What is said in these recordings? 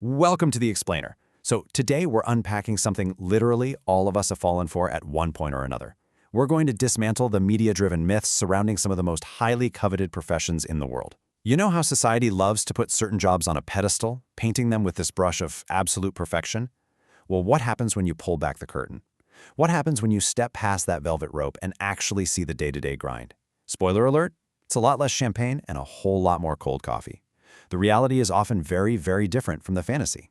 Welcome to The Explainer. So today we're unpacking something literally all of us have fallen for at one point or another. We're going to dismantle the media-driven myths surrounding some of the most highly coveted professions in the world. You know how society loves to put certain jobs on a pedestal, painting them with this brush of absolute perfection? Well, what happens when you pull back the curtain? What happens when you step past that velvet rope and actually see the day-to-day grind? Spoiler alert, it's a lot less champagne and a whole lot more cold coffee. The reality is often very, very different from the fantasy.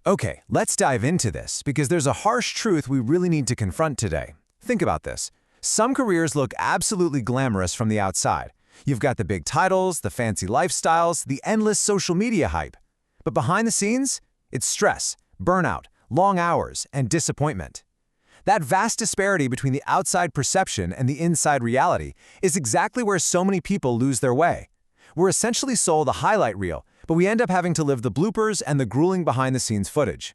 Okay, let's dive into this because there's a harsh truth we really need to confront today. Think about this. Some careers look absolutely glamorous from the outside. You've got the big titles, the fancy lifestyles, the endless social media hype. But behind the scenes, it's stress, burnout, long hours, and disappointment. That vast disparity between the outside perception and the inside reality is exactly where so many people lose their way. We're essentially sold a highlight reel, but we end up having to live the bloopers and the grueling behind-the-scenes footage.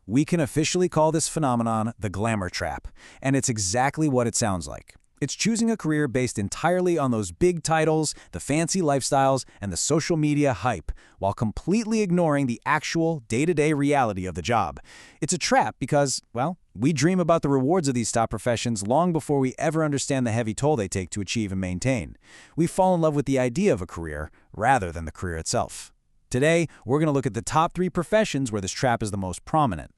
We can officially call this phenomenon the glamour trap, and it's exactly what it sounds like. It's choosing a career based entirely on those big titles, the fancy lifestyles, and the social media hype, while completely ignoring the actual day-to-day reality of the job. It's a trap because, well, we dream about the rewards of these top professions long before we ever understand the heavy toll they take to achieve and maintain. We fall in love with the idea of a career rather than the career itself. Today, we're going to look at the top 3 professions where this trap is the most prominent.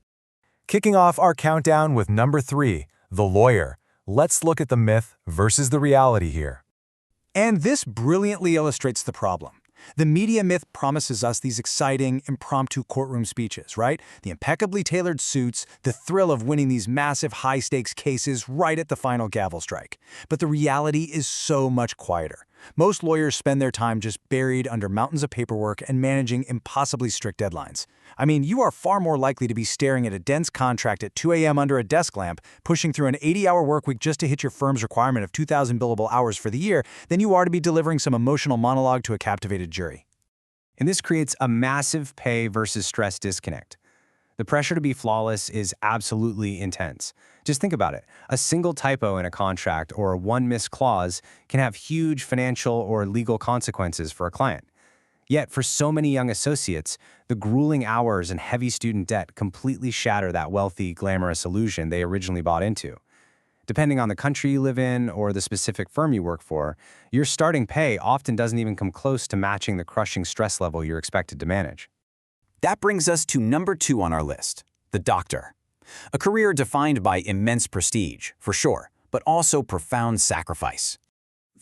Kicking off our countdown with number 3, the lawyer. Let's look at the myth versus the reality here. And this brilliantly illustrates the problem. The media myth promises us these exciting, impromptu courtroom speeches, right? The impeccably tailored suits, the thrill of winning these massive high-stakes cases right at the final gavel strike. But the reality is so much quieter. Most lawyers spend their time just buried under mountains of paperwork and managing impossibly strict deadlines. I mean, you are far more likely to be staring at a dense contract at 2 a.m. under a desk lamp, pushing through an 80-hour workweek just to hit your firm's requirement of 2,000 billable hours for the year than you are to be delivering some emotional monologue to a captivated jury. And this creates a massive pay versus stress disconnect. The pressure to be flawless is absolutely intense. Just think about it. A single typo in a contract or one missed clause can have huge financial or legal consequences for a client. Yet, for so many young associates, the grueling hours and heavy student debt completely shatter that wealthy, glamorous illusion they originally bought into. Depending on the country you live in or the specific firm you work for, your starting pay often doesn't even come close to matching the crushing stress level you're expected to manage. That brings us to number 2 on our list, the doctor. A career defined by immense prestige, for sure, but also profound sacrifice.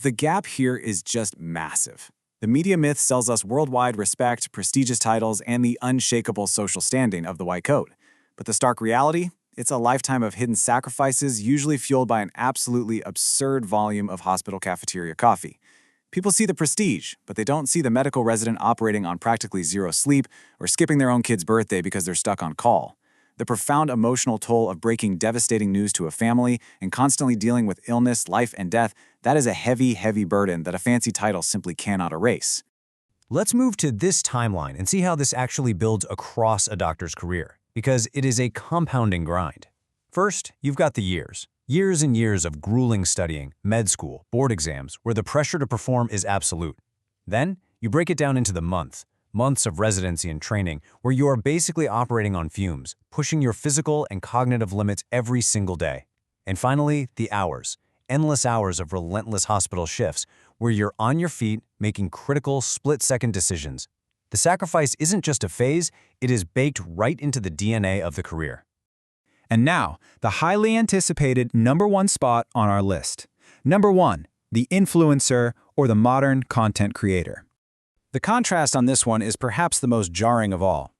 The gap here is just massive. The media myth sells us worldwide respect, prestigious titles, and the unshakable social standing of the white coat. But the stark reality? It's a lifetime of hidden sacrifices, usually fueled by an absolutely absurd volume of hospital cafeteria coffee. People see the prestige, but they don't see the medical resident operating on practically zero sleep or skipping their own kid's birthday because they're stuck on call. The profound emotional toll of breaking devastating news to a family and constantly dealing with illness, life, and death, that is a heavy, heavy burden that a fancy title simply cannot erase. Let's move to this timeline and see how this actually builds across a doctor's career, because it is a compounding grind. First, you've got the years. Years and years of grueling studying, med school, board exams, where the pressure to perform is absolute. Then, you break it down into the months of residency and training, where you are basically operating on fumes, pushing your physical and cognitive limits every single day. And finally, the hours. Endless hours of relentless hospital shifts, where you're on your feet making critical split-second decisions. The sacrifice isn't just a phase, it is baked right into the DNA of the career. And now, the highly anticipated number 1 spot on our list. Number 1, the influencer or the modern content creator. The contrast on this one is perhaps the most jarring of all.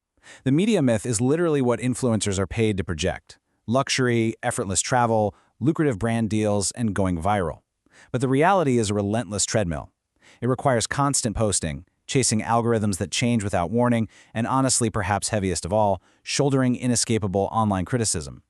The media myth is literally what influencers are paid to project: luxury, effortless travel, lucrative brand deals, and going viral. But the reality is a relentless treadmill. It requires constant posting, chasing algorithms that change without warning, and honestly, perhaps heaviest of all, shouldering inescapable online criticism.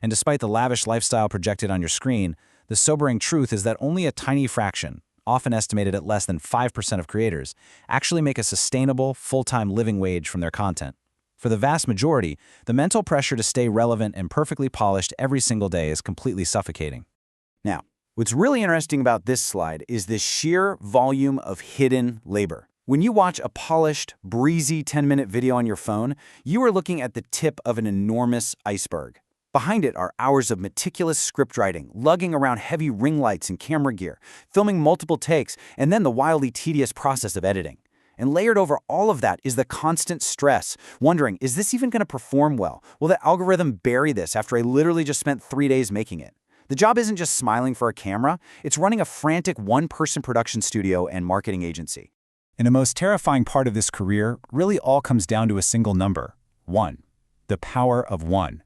And despite the lavish lifestyle projected on your screen, the sobering truth is that only a tiny fraction, often estimated at less than 5% of creators, actually make a sustainable, full-time living wage from their content. For the vast majority, the mental pressure to stay relevant and perfectly polished every single day is completely suffocating. Now, what's really interesting about this slide is the sheer volume of hidden labor. When you watch a polished, breezy 10-minute video on your phone, you are looking at the tip of an enormous iceberg. Behind it are hours of meticulous script writing, lugging around heavy ring lights and camera gear, filming multiple takes, and then the wildly tedious process of editing. And layered over all of that is the constant stress, wondering, is this even going to perform well? Will the algorithm bury this after I literally just spent 3 days making it? The job isn't just smiling for a camera, it's running a frantic one-person production studio and marketing agency. And the most terrifying part of this career really all comes down to a single number: 1. The power of 1.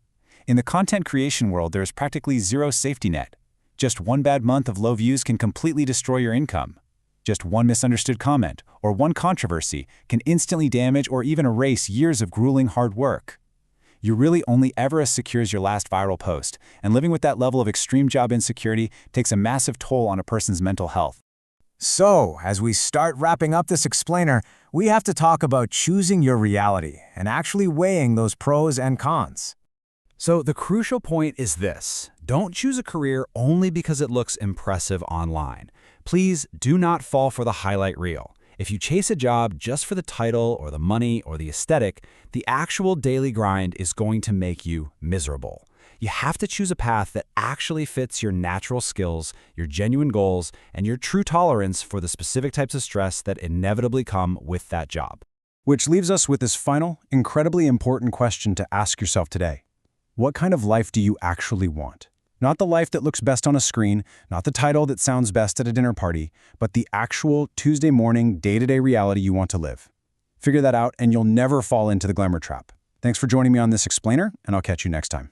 In the content creation world, there is practically zero safety net. Just one bad month of low views can completely destroy your income. Just one misunderstood comment or one controversy can instantly damage or even erase years of grueling hard work. You're really only ever as secure as your last viral post, and living with that level of extreme job insecurity takes a massive toll on a person's mental health. So, as we start wrapping up this explainer, we have to talk about choosing your reality and actually weighing those pros and cons. So the crucial point is this: don't choose a career only because it looks impressive online. Please do not fall for the highlight reel. If you chase a job just for the title or the money or the aesthetic, the actual daily grind is going to make you miserable. You have to choose a path that actually fits your natural skills, your genuine goals, and your true tolerance for the specific types of stress that inevitably come with that job. Which leaves us with this final, incredibly important question to ask yourself today. What kind of life do you actually want? Not the life that looks best on a screen, not the title that sounds best at a dinner party, but the actual Tuesday morning, day-to-day reality you want to live. Figure that out and you'll never fall into the glamour trap. Thanks for joining me on this explainer, and I'll catch you next time.